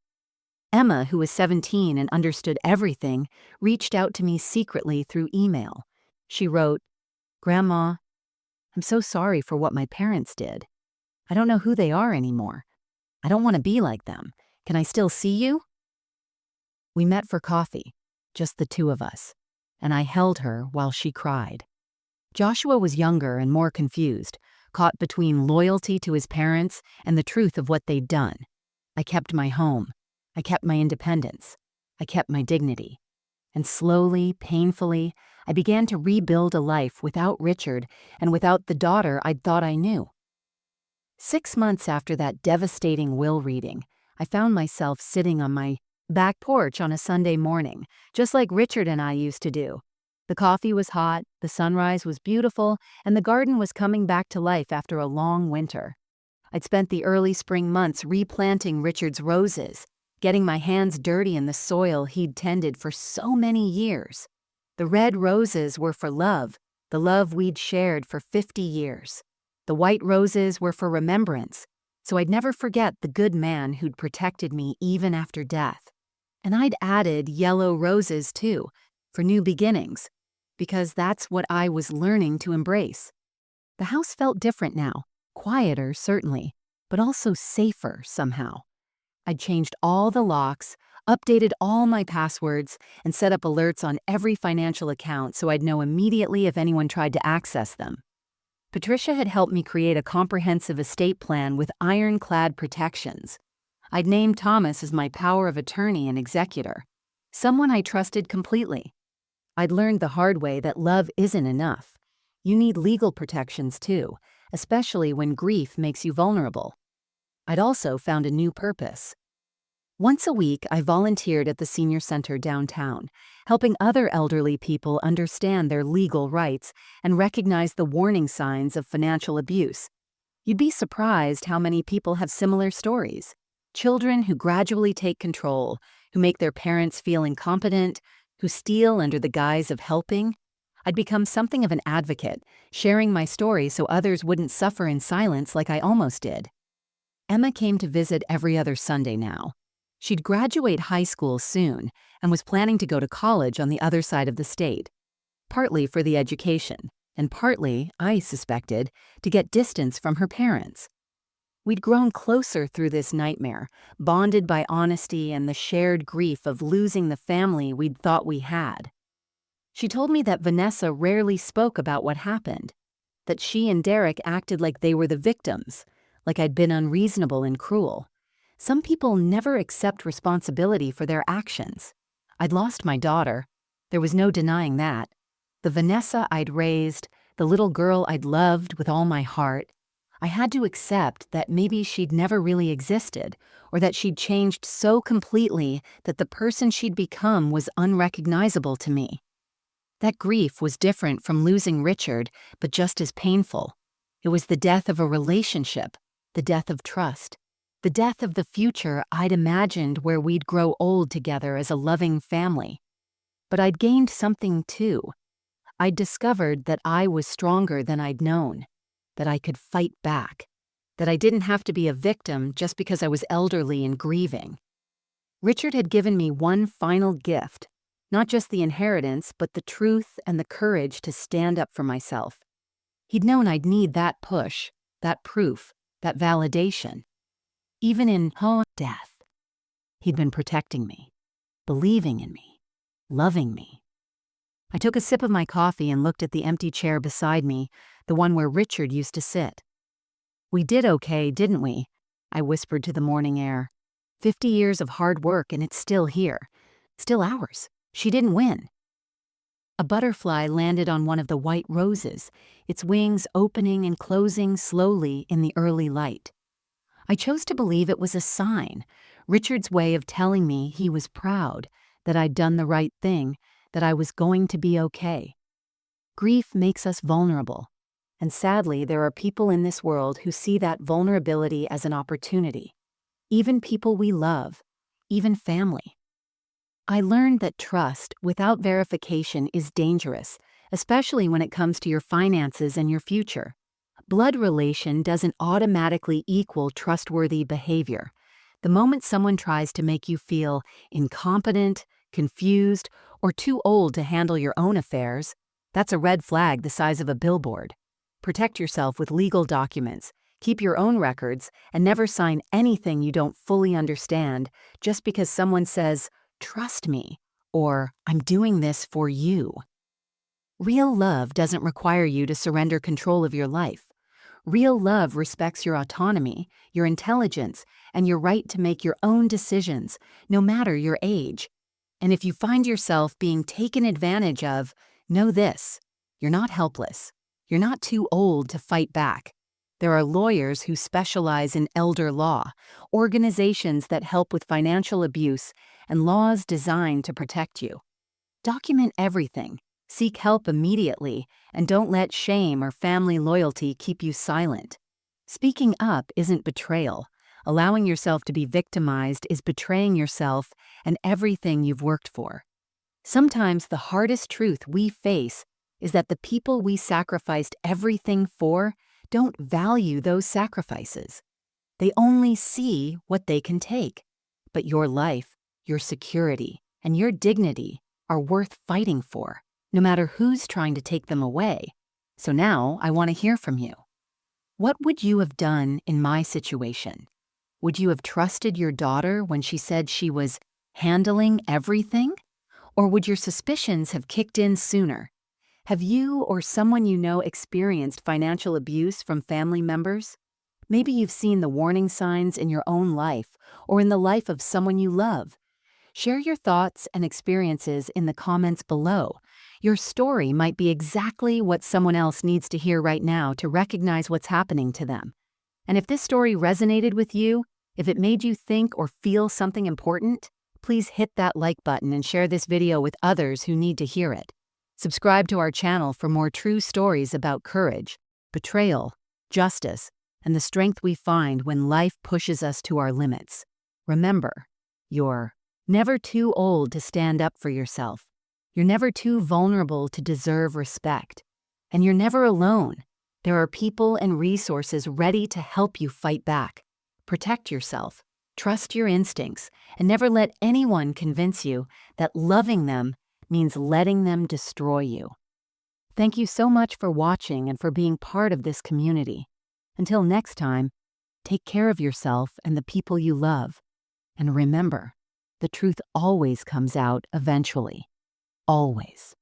Speaker 1: Emma, who was 17 and understood everything, reached out to me secretly through email. She wrote, "Grandma, I'm so sorry for what my parents did. I don't know who they are anymore. I don't want to be like them. Can I still see you?" We met for coffee, just the 2 of us. and I held her while she cried. Joshua was younger and more confused, caught between loyalty to his parents and the truth of what they'd done. I kept my home. I kept my independence. I kept my dignity. And slowly, painfully, I began to rebuild a life without Richard and without the daughter I'd thought I knew. 6 months after that devastating will reading, I found myself sitting on my back porch on a Sunday morning, just like Richard and I used to do. The coffee was hot, the sunrise was beautiful, and the garden was coming back to life after a long winter. I'd spent the early spring months replanting Richard's roses, getting my hands dirty in the soil he'd tended for so many years. The red roses were for love, the love we'd shared for 50 years. The white roses were for remembrance, so I'd never forget the good man who'd protected me even after death. And I'd added yellow roses too, for new beginnings, because that's what I was learning to embrace. The house felt different now, quieter certainly, but also safer somehow. I'd changed all the locks, updated all my passwords, and set up alerts on every financial account so I'd know immediately if anyone tried to access them. Patricia had helped me create a comprehensive estate plan with ironclad protections. I'd named Thomas as my power of attorney and executor, someone I trusted completely. I'd learned the hard way that love isn't enough. You need legal protections too, especially when grief makes you vulnerable. I'd also found a new purpose. Once a week, I volunteered at the senior center downtown, helping other elderly people understand their legal rights and recognize the warning signs of financial abuse. You'd be surprised how many people have similar stories. Children who gradually take control, who make their parents feel incompetent, who steal under the guise of helping. I'd become something of an advocate, sharing my story so others wouldn't suffer in silence like I almost did. Emma came to visit every other Sunday now. She'd graduate high school soon and was planning to go to college on the other side of the state, partly for the education, and partly, I suspected, to get distance from her parents. We'd grown closer through this nightmare, bonded by honesty and the shared grief of losing the family we'd thought we had. She told me that Vanessa rarely spoke about what happened, that she and Derek acted like they were the victims, like I'd been unreasonable and cruel. Some people never accept responsibility for their actions. I'd lost my daughter. There was no denying that. The Vanessa I'd raised, the little girl I'd loved with all my heart, I had to accept that maybe she'd never really existed, or that she'd changed so completely that the person she'd become was unrecognizable to me. That grief was different from losing Richard, but just as painful. It was the death of a relationship, the death of trust, the death of the future I'd imagined where we'd grow old together as a loving family. But I'd gained something too. I'd discovered that I was stronger than I'd known, that I could fight back, that I didn't have to be a victim just because I was elderly and grieving. Richard had given me one final gift, not just the inheritance, but the truth and the courage to stand up for myself. He'd known I'd need that push, that proof, that validation. Even in death, he'd been protecting me, believing in me, loving me. I took a sip of my coffee and looked at the empty chair beside me, the one where Richard used to sit. "We did okay, didn't we?" I whispered to the morning air. 50 years of hard work and it's still here. Still ours. She didn't win. A butterfly landed on one of the white roses, its wings opening and closing slowly in the early light. I chose to believe it was a sign, Richard's way of telling me he was proud, that I'd done the right thing, that I was going to be okay. Grief makes us vulnerable, and sadly there are people in this world who see that vulnerability as an opportunity. Even people we love, even family. I learned that trust without verification is dangerous, especially when it comes to your finances and your future. Blood relation doesn't automatically equal trustworthy behavior. The moment someone tries to make you feel incompetent, confused, or too old to handle your own affairs, that's a red flag the size of a billboard. Protect yourself with legal documents, keep your own records, and never sign anything you don't fully understand just because someone says, "Trust me," or "I'm doing this for you." Real love doesn't require you to surrender control of your life. Real love respects your autonomy, your intelligence, and your right to make your own decisions, no matter your age. And if you find yourself being taken advantage of, know this: you're not helpless. You're not too old to fight back. There are lawyers who specialize in elder law, organizations that help with financial abuse, and laws designed to protect you. Document everything, seek help immediately, and don't let shame or family loyalty keep you silent. Speaking up isn't betrayal. Allowing yourself to be victimized is betraying yourself and everything you've worked for. Sometimes the hardest truth we face is that the people we sacrificed everything for don't value those sacrifices. They only see what they can take. But your life, your security, and your dignity are worth fighting for, no matter who's trying to take them away. So now I want to hear from you. What would you have done in my situation? Would you have trusted your daughter when she said she was handling everything? Or would your suspicions have kicked in sooner? Have you or someone you know experienced financial abuse from family members? Maybe you've seen the warning signs in your own life or in the life of someone you love. Share your thoughts and experiences in the comments below. Your story might be exactly what someone else needs to hear right now to recognize what's happening to them. And if this story resonated with you, if it made you think or feel something important, please hit that like button and share this video with others who need to hear it. Subscribe to our channel for more true stories about courage, betrayal, justice, and the strength we find when life pushes us to our limits. Remember, you're never too old to stand up for yourself. You're never too vulnerable to deserve respect. And you're never alone. There are people and resources ready to help you fight back. Protect yourself, trust your instincts, and never let anyone convince you that loving them means letting them destroy you. Thank you so much for watching and for being part of this community. Until next time, take care of yourself and the people you love. And remember, the truth always comes out eventually. Always.